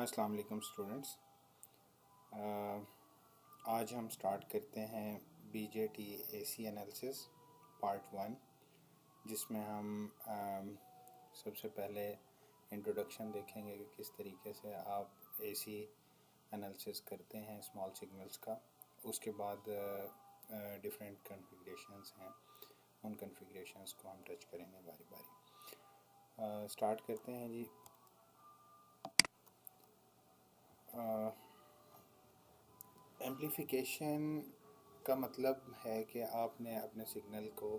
अस्सलाम वालेकुम स्टूडेंट्स। आज हम स्टार्ट करते हैं बीजेटी एसी एनालिसिस पार्ट 1, जिसमें हम सबसे पहले इंट्रोडक्शन देखेंगे कि किस तरीके से आप एसी एनालिसिस करते हैं स्मॉल सिग्नल्स का। उसके बाद डिफरेंट कॉन्फ़िगरेशंस हैं, उन कॉन्फ़िगरेशंस को हम टच करेंगे बारी बारी। स्टार्ट करते हैं जी। एम्प्लीफिकेशन का मतलब है कि आपने अपने सिग्नल को,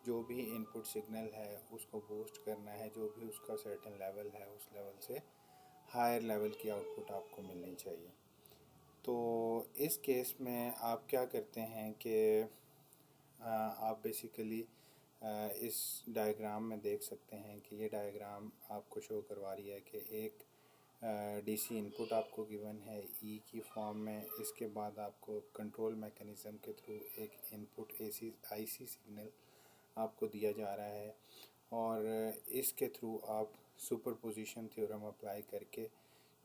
जो भी इनपुट सिग्नल है उसको बूस्ट करना है, जो भी उसका सर्टेन लेवल है उस लेवल से हायर लेवल की आउटपुट आपको मिलनी चाहिए। तो इस केस में आप क्या करते हैं कि आप बेसिकली इस डायग्राम में देख सकते हैं कि ये डायग्राम आपको शो करवा रही है कि एक डीसी इनपुट आपको गिवन है ई की फॉर्म में। इसके बाद आपको कंट्रोल मैकेनिज़्म के थ्रू एक इनपुट एसी आईसी सिग्नल आपको दिया जा रहा है, और इसके थ्रू आप सुपरपोजिशन थ्योरम अप्लाई करके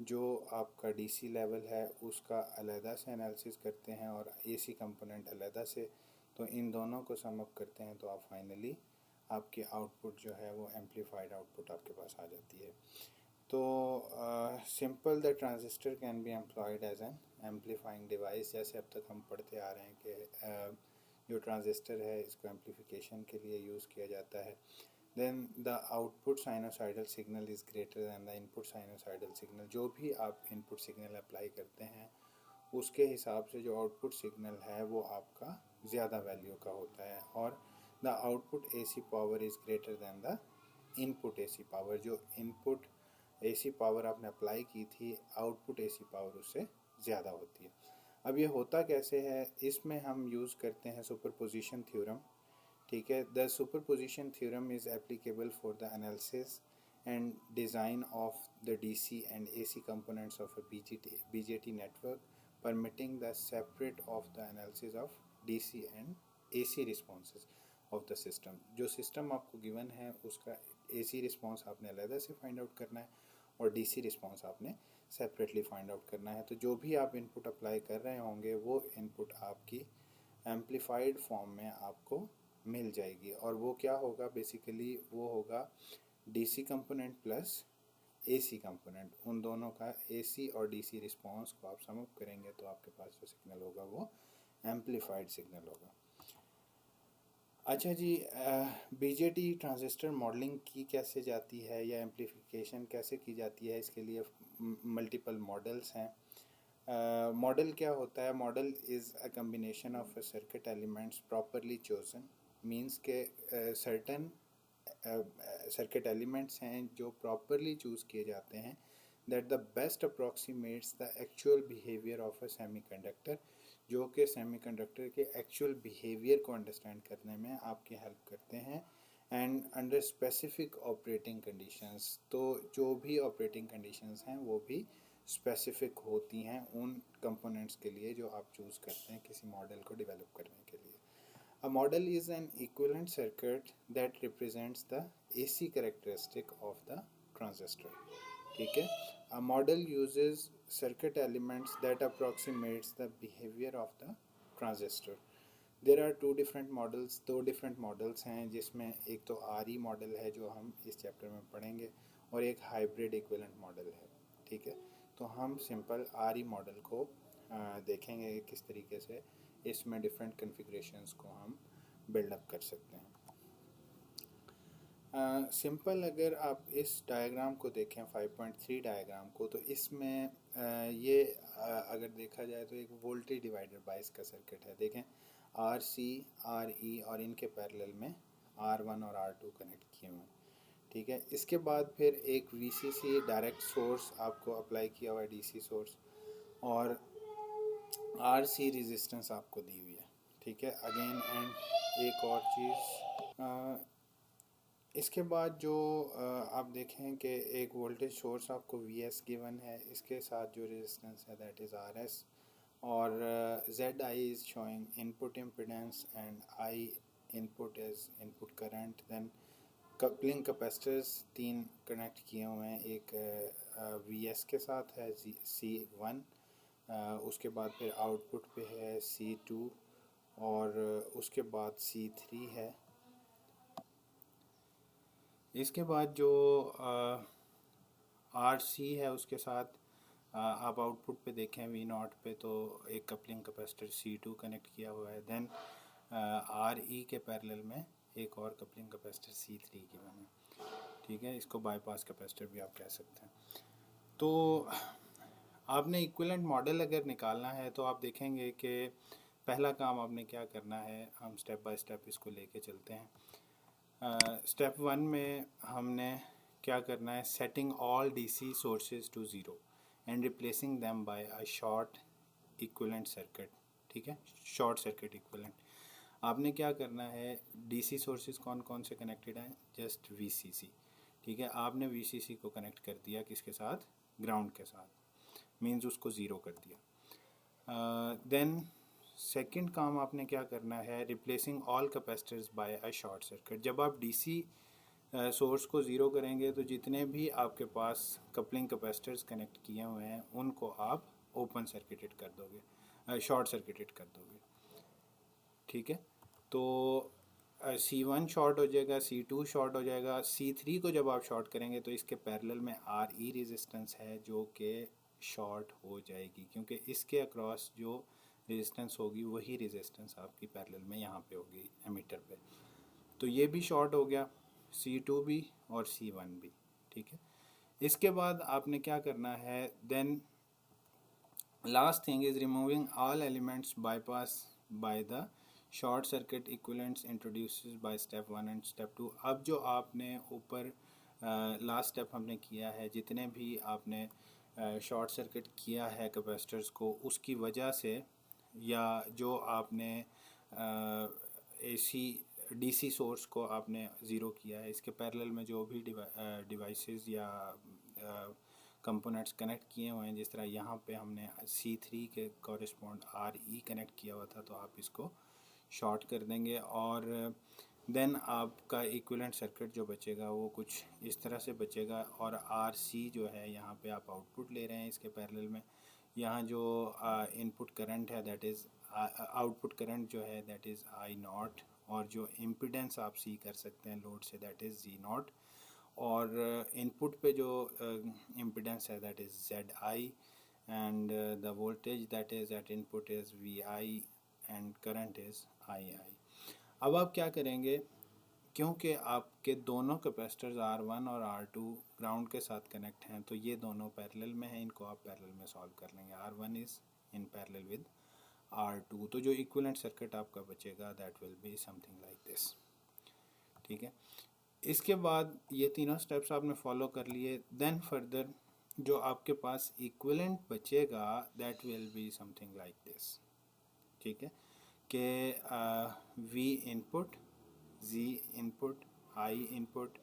जो आपका डीसी लेवल है उसका अलहदा से एनालिसिस करते हैं और एसी कंपोनेंट अलहदा से। तो इन दोनों को सम अप करते हैं तो आप फाइनली आपकी आउटपुट जो है वो एम्प्लीफाइड आउटपुट आपके पास आ जाती है। तो simple the transistor can be employed as an amplifying device. जैसे अब तक हम पढ़ते आ रहे हैं कि जो ट्रांजिस्टर है इसको एम्प्लीफिकेशन के लिए यूज़ किया जाता है। Then the output sinusoidal signal is greater than the input sinusoidal signal. जो भी आप इनपुट सिग्नल अप्लाई करते हैं उसके हिसाब से जो आउटपुट सिग्नल है वो आपका ज़्यादा वैल्यू का होता है। और the output AC power is greater than the input AC power. जो इनपुट एसी पावर आपने अप्लाई की थी, आउटपुट एसी पावर उससे ज़्यादा होती है। अब ये होता कैसे है, इसमें हम यूज़ करते हैं सुपरपोजिशन थ्योरम। ठीक है, the superposition theorem is applicable for the analysis and design of the DC and AC components of a BJT network, permitting the separate of the analysis of DC and AC responses of the system. जो system आपको given है उसका AC response आपने अलग से find out करना है और डीसी रिस्पॉन्स आपने सेपरेटली फाइंड आउट करना है। तो जो भी आप इनपुट अप्लाई कर रहे होंगे वो इनपुट आपकी एम्प्लीफाइड फॉर्म में आपको मिल जाएगी। और वो क्या होगा, बेसिकली वो होगा DC component plus AC component. उन दोनों का एसी और डीसी रिस्पॉन्स को आप सम अप करेंगे तो आपके पास जो सिग्नल होगा वो एम्प्लीफाइड सिग्नल होगा। अच्छा जी, बीजेटी ट्रांजिस्टर मॉडलिंग की कैसे जाती है या एम्प्लीफिकेशन कैसे की जाती है, इसके लिए मल्टीपल मॉडल्स हैं। मॉडल क्या होता है? Model is a combination of circuit elements properly chosen. Means के सर्टन सर्किट एलिमेंट्स हैं जो प्रॉपरली चूज़ किए जाते हैं, that the best अप्रॉक्सीमेट्स the actual behaviour of a semiconductor, जो कि सेमीकंडक्टर के एक्चुअल बिहेवियर को अंडरस्टैंड करने में आपकी हेल्प करते हैं। And under specific operating conditions, तो जो भी ऑपरेटिंग कंडीशंस हैं वो भी स्पेसिफिक होती हैं उन कंपोनेंट्स के लिए जो आप चूज़ करते हैं किसी मॉडल को डेवलप करने के लिए। A model is an equivalent circuit that represents the AC characteristic of the transistor. ठीक है, a model uses circuit elements that approximates the behavior of the transistor. There are two different models, दो different models हैं, जिसमें एक तो RE model है जो हम इस चैप्टर में पढ़ेंगे और एक हाइब्रिड इक्विवेलेंट मॉडल है। ठीक है, तो हम सिंपल RE मॉडल को देखेंगे किस तरीके से इसमें डिफरेंट कन्फिग्रेशंस को हम बिल्डअप कर सकते हैं। सिंपल अगर आप इस डायग्राम को देखें 5.3 डायग्राम को, तो इसमें ये अगर देखा जाए तो एक वोल्टेज डिवाइडर बायस का सर्किट है। देखें RC RE और इनके पैरेलल में R1 और R2 कनेक्ट किए हुए हैं। ठीक है, इसके बाद फिर एक VCC डायरेक्ट सोर्स आपको अप्लाई किया हुआ है, DC सोर्स, और RC रेजिस्टेंस आपको दी हुई है। ठीक है, अगेन एंड एक और चीज़, इसके बाद जो आप देखें कि एक वोल्टेज सोर्स आपको VS गिवन है, इसके साथ जो रेजिस्टेंस है दैट इज़ RS, और ZI is showing input impedance and I input is input current. Then coupling capacitors 3 connect किए हुए हैं। एक VS के साथ है C1, उसके बाद फिर आउटपुट पे है C2 और उसके बाद C3 है। इसके बाद जो RC है उसके साथ आप आउटपुट पे देखें V0 पे तो एक कपलिंग कैपेसिटर C2 कनेक्ट किया हुआ है। देन RE के पैरेलल में एक और कपलिंग कैपेसिटर C3 की बने, ठीक है। इसको बाईपास कैपेसिटर भी आप कह सकते हैं। तो आपने इक्विवेलेंट मॉडल अगर निकालना है तो आप देखेंगे कि पहला काम आपने क्या करना है। हम स्टेप बाय स्टेप इसको लेके चलते हैं। स्टेप 1 में हमने क्या करना है, setting all DC sources to zero and replacing them by a short equivalent circuit, ठीक है, शॉर्ट सर्किट इक्विवेलेंट। आपने क्या करना है, DC सोर्सेज कौन कौन से कनेक्टेड हैं, जस्ट VCC, ठीक है। आपने VCC को कनेक्ट कर दिया किसके साथ, ग्राउंड के साथ, मीन्स उसको ज़ीरो कर दिया। देन सेकंड काम आपने क्या करना है, replacing all capacitors by a short circuit. जब आप DC सोर्स को ज़ीरो करेंगे तो जितने भी आपके पास कपलिंग कैपेसिटर्स कनेक्ट किए हुए हैं उनको आप ओपन सर्किटेड कर दोगे, शॉर्ट सर्किटेड कर दोगे, ठीक है। तो C1 शॉर्ट हो जाएगा, C2 शॉर्ट हो जाएगा, C3 को जब आप शॉर्ट करेंगे तो इसके पैरेलल में RE रेजिस्टेंस है जो कि शॉर्ट हो जाएगी, क्योंकि इसके अक्रॉस जो रेजिस्टेंस होगी वही रेजिस्टेंस आपकी पैरेलल में यहाँ पे होगी एमीटर पे। तो ये भी शॉर्ट हो गया, C2 भी और C1 भी, ठीक है। इसके बाद आपने क्या करना है, then last thing is removing all elements bypass by the short circuit equivalents introduces by step 1 and step 2। अब जो आपने ऊपर लास्ट स्टेप हमने किया है, जितने भी आपने शॉर्ट सर्किट किया है कैपेसिटर्स को, उसकी वजह से या जो आपने DC सोर्स को आपने ज़ीरो किया है, इसके पैरेलल में जो भी डिवाइसेस या कंपोनेंट्स कनेक्ट किए हुए हैं, जिस तरह यहाँ पे हमने C3 के कॉरेस्पॉन्ड RE कनेक्ट किया हुआ था, तो आप इसको शॉर्ट कर देंगे और देन आपका इक्विवेलेंट सर्किट जो बचेगा वो कुछ इस तरह से बचेगा। और RC जो है यहाँ पे आप आउटपुट ले रहे हैं इसके पैरेलल में, यहाँ जो इनपुट करंट है दैट इज़ आउटपुट करंट जो है दैट इज़ I0, और जो इम्पीडेंस आप सी कर सकते हैं load say that is Z0, और इनपुट पे जो इम्पीडेंस है that is ZI, and the voltage that is at input is VI and current is II। अब आप क्या करेंगे, क्योंकि आपके दोनों कैपेसिटर्स R1 और R2 ग्राउंड के साथ कनेक्ट हैं तो ये दोनों पैरेलल में हैं, इनको आप पैरेलल में सॉल्व कर लेंगे। R1 is in parallel with R2, तो जो इक्विवेलेंट सर्किट आपका बचेगा that will be something like this, ठीक है। इसके बाद ये तीनों स्टेप्स आपने फॉलो कर लिए, देन फर्दर जो आपके पास इक्विवेलेंट बचेगा that will be something like this, ठीक है, कि V input, Z input, I input,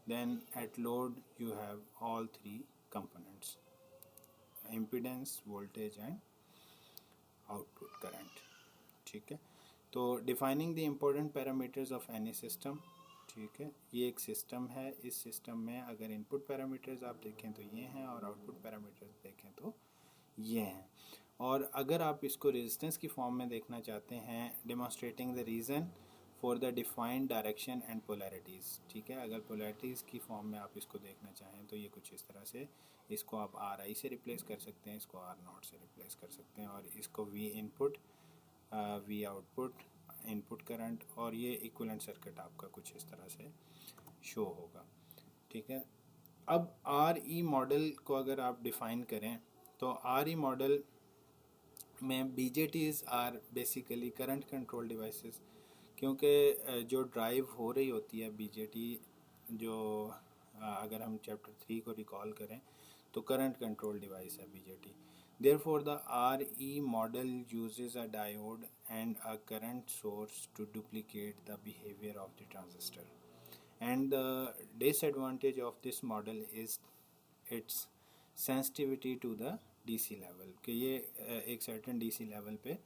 then at load you have all three components: impedance, voltage and output current, ठीक है। तो defining the important parameters of any system, ठीक है, ये एक सिस्टम है। इस सिस्टम में अगर इनपुट पैरामीटर्स आप देखें तो ये हैं और आउटपुट पैरामीटर्स देखें तो ये हैं। और अगर आप इसको रेजिस्टेंस की फॉर्म में देखना चाहते हैं, demonstrating the reason for the defined direction and polarities, ठीक है। अगर पोलैरिटीज़ की फॉर्म में आप इसको देखना चाहें तो ये कुछ इस तरह से, इसको आप RI से रिप्लेस कर सकते हैं, इसको R0 से रिप्लेस कर सकते हैं, और इसको V input, V output, input current, और ये इक्विवेलेंट सर्किट आपका कुछ इस तरह से शो होगा, ठीक है। अब RE मॉडल को अगर आप डिफ़ाइन करें तो RE मॉडल में BJTs are basically current control devices, क्योंकि जो ड्राइव हो रही होती है BJT, जो अगर हम चैप्टर 3 को रिकॉल करें तो करंट कंट्रोल डिवाइस है BJT। Therefore the RE model uses a diode and a current source to duplicate the behaviour of the transistor, and the disadvantage of this model is its sensitivity to the DC level, कि ये एक certain DC level पे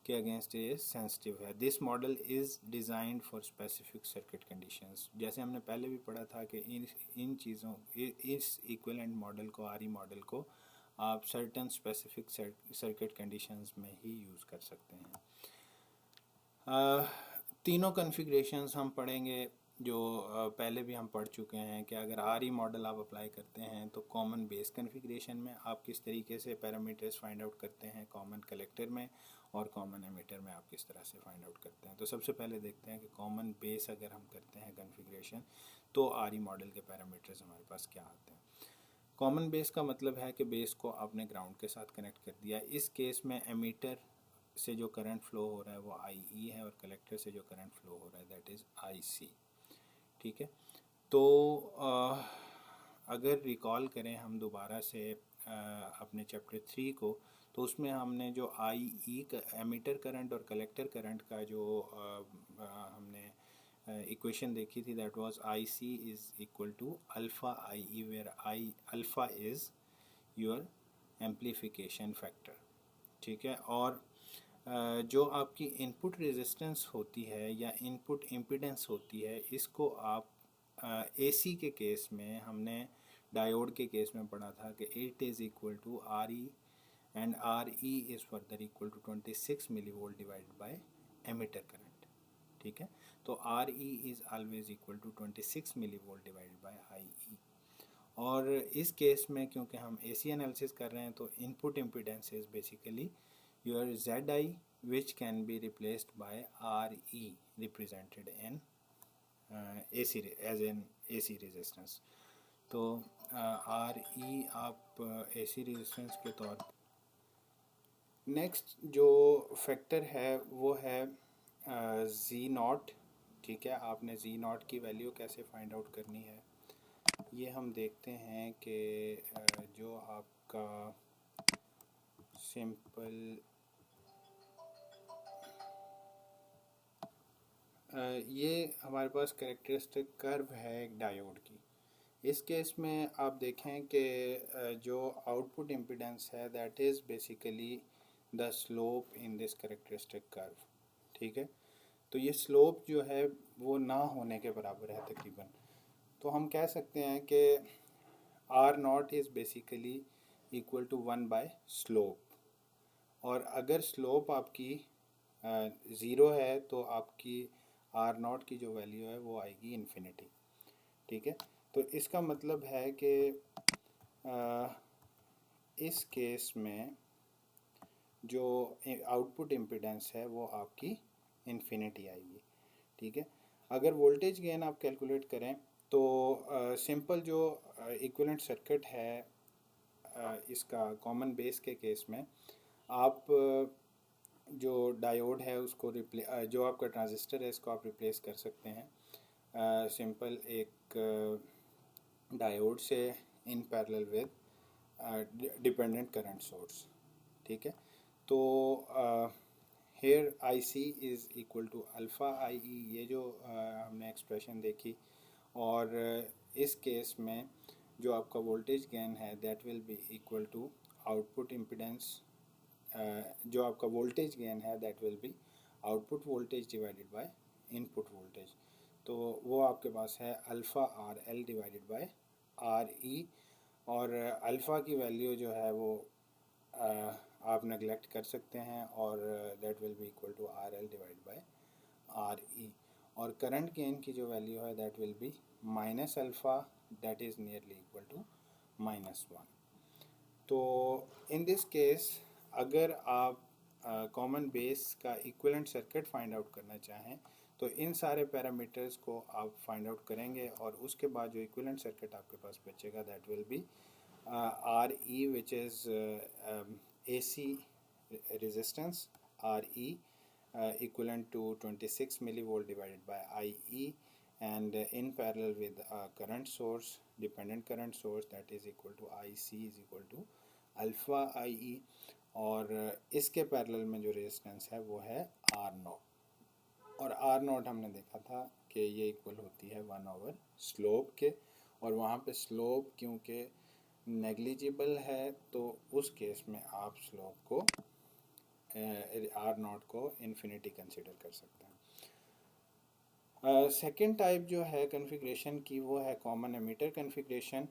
के against ये sensitive है। This model is designed for specific circuit conditions. जैसे हमने पहले भी पढ़ा था कि इन चीज़ों इस इक्विवेलेंट मॉडल को, आरई मॉडल को आप सर्टन स्पेसिफिक सर्किट कंडीशंस में ही यूज़ कर सकते हैं। तीनों कॉन्फ़िगरेशंस हम पढ़ेंगे जो पहले भी हम पढ़ चुके हैं कि अगर आरई मॉडल आप अप्लाई करते हैं तो कॉमन बेस कॉन्फ़िगरेशन में आप किस तरीके से पैरामीटर्स फाइंड आउट करते हैं, कॉमन कलेक्टर में और कॉमन एमिटर में आप किस तरह से फाइंड आउट करते हैं। तो सबसे पहले देखते हैं कि कॉमन बेस अगर हम करते हैं कॉन्फ़िगरेशन तो आरई मॉडल के पैरामीटर्स हमारे पास क्या आते हैं। कॉमन बेस का मतलब है कि बेस को आपने ग्राउंड के साथ कनेक्ट कर दिया। इस केस में एमीटर से जो करंट फ्लो हो रहा है वो आई है और कलेक्टर से जो करंट फ्लो हो रहा है दैट इज़ आई। ठीक है, तो अगर रिकॉल करें हम दोबारा से अपने चैप्टर 3 को, तो उसमें हमने जो आई एमीटर करंट और कलेक्टर करंट का जो हमने इक्वेशन देखी थी that was I C is equal to alpha I E, where I alpha is your amplification factor. ठीक है, और जो आपकी इनपुट रेजिस्टेंस होती है या इनपुट इम्पीडेंस होती है, इसको आप एसी के केस में हमने डायोड के केस में पढ़ा था कि it is equal to R E and R E is further equal to 26 milli volt divided by emitter current. ठीक है, तो R E is always equal to 26 milli volt divided by I E. और इस case में क्योंकि हम AC analysis कर रहे हैं तो input impedance is basically your Zi, which can be replaced by Re represented in AC as an AC resistance। तो Re आप AC रेजिस्टेंस के तौर पर। नेक्स्ट जो फैक्टर है वो है Z नॉट। ठीक है, आपने Z नॉट की वैल्यू कैसे फाइंड आउट करनी है ये हम देखते हैं कि जो आपका सिंपल ये हमारे पास कैरेक्टरिस्टिक कर्व है एक डायोड की। इस केस में आप देखें कि जो आउटपुट इम्पीडेंस है that is basically the slope in this characteristic curve. ठीक है, तो ये स्लोप जो है वो ना होने के बराबर है तकरीबन। तो हम कह सकते हैं कि R naught is basically equal to 1 by slope, और अगर स्लोप आपकी ज़ीरो है तो आपकी आर नॉट की जो वैल्यू है वो आएगी इन्फिनिटी। ठीक है, तो इसका मतलब है कि इस केस में जो आउटपुट इम्पीडेंस है वो आपकी इन्फिनिटी आएगी। ठीक है, अगर वोल्टेज गेन आप कैलकुलेट करें तो सिंपल जो इक्विवेलेंट सर्किट है इसका कॉमन बेस के केस में आप जो डायोड है उसको जो आपका ट्रांजिस्टर है इसको आप रिप्लेस कर सकते हैं सिंपल एक डायोड से in parallel with dependent current source. ठीक है, तो here I C is equal to alpha I E, ये जो हमने एक्सप्रेशन देखी, और इस केस में जो आपका वोल्टेज गेन है that will be equal to output impedance, जो आपका वोल्टेज गेन है that will be output voltage divided by input voltage. तो वो आपके पास है alpha R L divided by R E, और अल्फ़ा की वैल्यू जो है वो आप नेगलेक्ट कर सकते हैं और that will be equal to R L divide by R E, और करंट गेन की जो वैल्यू है that will be minus alpha that is nearly equal to -1। तो इन दिस केस अगर आप कॉमन बेस का इक्विवेलेंट सर्किट फाइंड आउट करना चाहें तो इन सारे पैरामीटर्स को आप फाइंड आउट करेंगे, और उसके बाद जो इक्विवेलेंट सर्किट आपके पास बचेगा that will B R E which is AC resistance RE equivalent to 26 millivolt divided by IE, and in parallel with a current source, dependent current source, that is equal to IC is equal to alpha IE, और इसके parallel में जो resistance है वो है R not, और R not हमने देखा था कि ये इक्वल होती है 1/, स्लोप के, और वहाँ पे स्लोप क्योंकि नेग्लिजिबल है तो उस केस में आप स्लोप को आर नॉट को इन्फिनिटी कंसिडर कर सकते हैं। सेकेंड टाइप जो है कॉन्फ़िगरेशन की वो है common emitter configuration.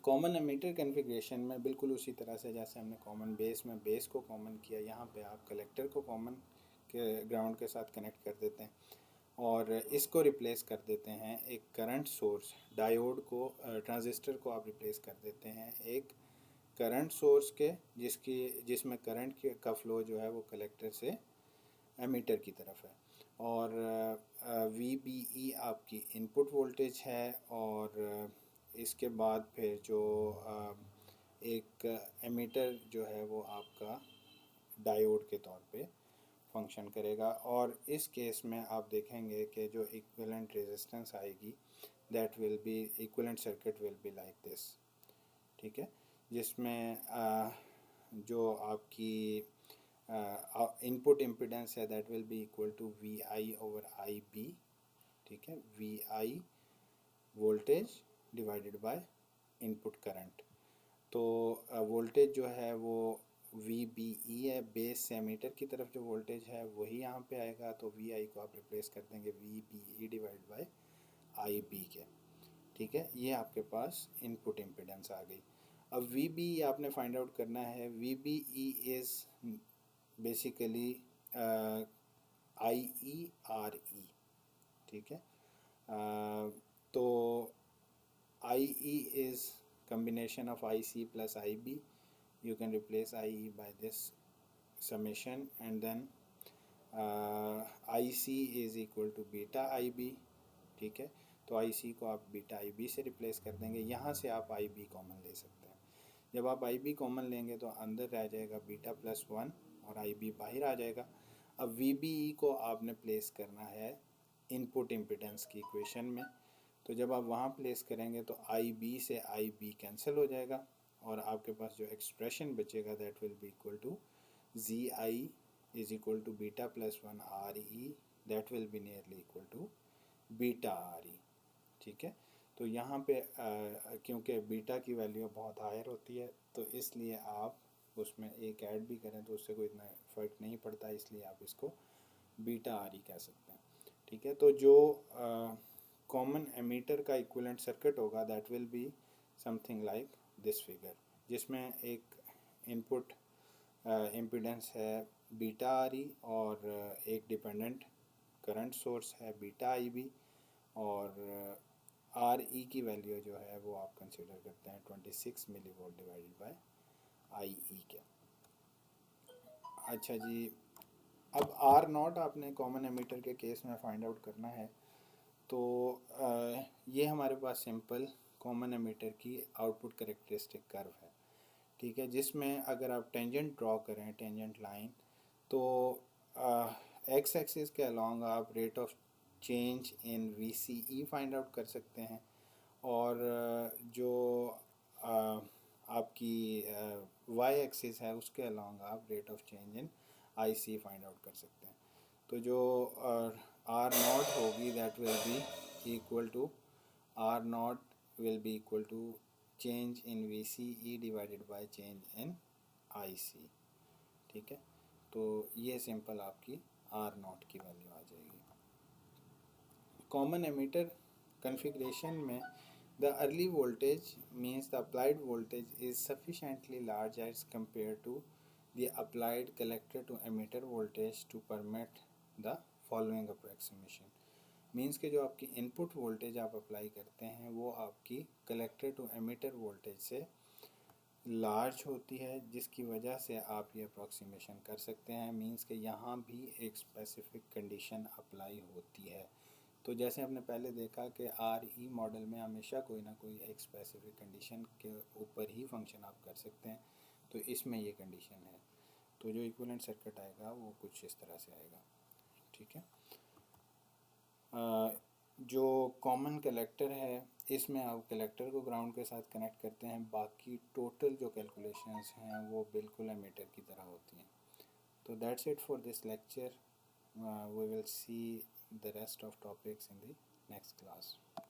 Common emitter configuration में बिल्कुल उसी तरह से जैसे हमने कॉमन बेस में बेस को कॉमन किया, यहाँ पे आप कलेक्टर को कॉमन के ग्राउंड के साथ कनेक्ट कर देते हैं और इसको रिप्लेस कर देते हैं एक करंट सोर्स, डायोड को ट्रांजिस्टर को आप रिप्लेस कर देते हैं एक करंट सोर्स के जिसमें करंट का फ्लो जो है वो कलेक्टर से एमीटर की तरफ है। और VBE आपकी इनपुट वोल्टेज है और इसके बाद फिर जो एक एमीटर जो है वो आपका डायोड के तौर पे फंक्शन करेगा। और इस केस में आप देखेंगे कि जो इक्विवेलेंट रेजिस्टेंस आएगी that will be equivalent circuit will be like this, ठीक है, जिसमें जो आपकी इनपुट इम्पिडेंस है that will be equal to VI over IB, ठीक है, VI voltage divided by input current. तो वोल्टेज जो है वो VBE है, बेस से एमीटर की तरफ जो वोल्टेज है वही यहाँ पे आएगा, तो VI को आप रिप्लेस कर देंगे VBE डिवाइड बाय IB के, ठीक है। ये आपके पास इनपुट इम्पिडेंस आ गई। अब VBE आपने फाइंड आउट करना है। VBE इज़ बेसिकली IE/RE, ठीक है। तो IE is combination of IC plus IB. You can replace IE by this summation and then IC is equal to beta IB, ठीक है। तो IC को आप बीटा IB से रिप्लेस कर देंगे। यहाँ से आप IB कॉमन ले सकते हैं। जब आप IB कॉमन लेंगे तो अंदर रह जाएगा बीटा प्लस 1 और IB बाहर आ जाएगा। अब VBE को आपने प्लेस करना है इनपुट इम्पिडेंस की इक्वेशन में, तो जब आप वहाँ प्लेस करेंगे तो IB से IB कैंसिल हो जाएगा और आपके पास जो एक्सप्रेशन बचेगा that will be equal to ZI is equal to beta plus 1 RE, that will be nearly equal to beta RE, ठीक है। तो यहाँ पे क्योंकि बीटा की वैल्यू बहुत हायर होती है तो इसलिए आप उसमें एक ऐड भी करें तो उससे कोई इतना फ़र्क नहीं पड़ता, इसलिए आप इसको बीटा RE कह सकते हैं, ठीक है। तो जो कॉमन एमीटर का इक्विवेलेंट सर्किट होगा that will be something like this figure, जिसमें एक इनपुट इम्पिडेंस है बीटा RE और एक डिपेंडेंट करंट सोर्स है बीटा IB और RE की वैल्यू जो है वो आप कंसिडर करते हैं 26 milli volt divided by IE के। अच्छा जी, अब R0 आपने कॉमन एमीटर के केस में फाइंड आउट करना है। तो ये हमारे पास सिंपल कॉमन एमीटर की आउटपुट कैरेक्टरिस्टिक कर्व है, ठीक है, जिसमें अगर आप टेंजेंट ड्रॉ करें, टेंजेंट लाइन, तो एक्स एक्सिस के अलॉन्ग आप rate of change in VCE find out कर सकते हैं और जो आपकी वाई एक्सिस है उसके अलॉन्ग आप rate of change in IC find out कर सकते हैं। तो जो R0 होगी that will be equal to R0 will be equal to change in VCE divided by change in IC, ठीक है। तो ये सिंपल आपकी R0 की वैल्यू आ जाएगी। कॉमन एमीटर कॉन्फ़िगरेशन में the early voltage means the applied voltage is sufficiently large as compared to the applied collector to emitter voltage to permit the following approximation. Means के जो आपकी input voltage आप apply करते हैं वो आपकी collector to emitter voltage से large होती है, जिसकी वजह से आप ये अप्रॉक्सीमेशन कर सकते हैं। मीन्स के यहाँ भी एक स्पेसिफिक कंडीशन अप्लाई होती है। तो जैसे हमने पहले देखा कि RE मॉडल में हमेशा कोई ना कोई एक स्पेसिफिक कंडीशन के ऊपर ही फंक्शन आप कर सकते हैं, तो इसमें ये कंडीशन है। तो जो इक्विवेलेंट सर्किट आएगा वो कुछ इस तरह से आएगा, ठीक है। जो कॉमन कलेक्टर है इसमें आप कलेक्टर को ग्राउंड के साथ कनेक्ट करते हैं, बाकी टोटल जो कैलकुलेशंस हैं वो बिल्कुल एमीटर की तरह होती हैं। तो that's it for this lecture. We will see the rest of topics in the next class.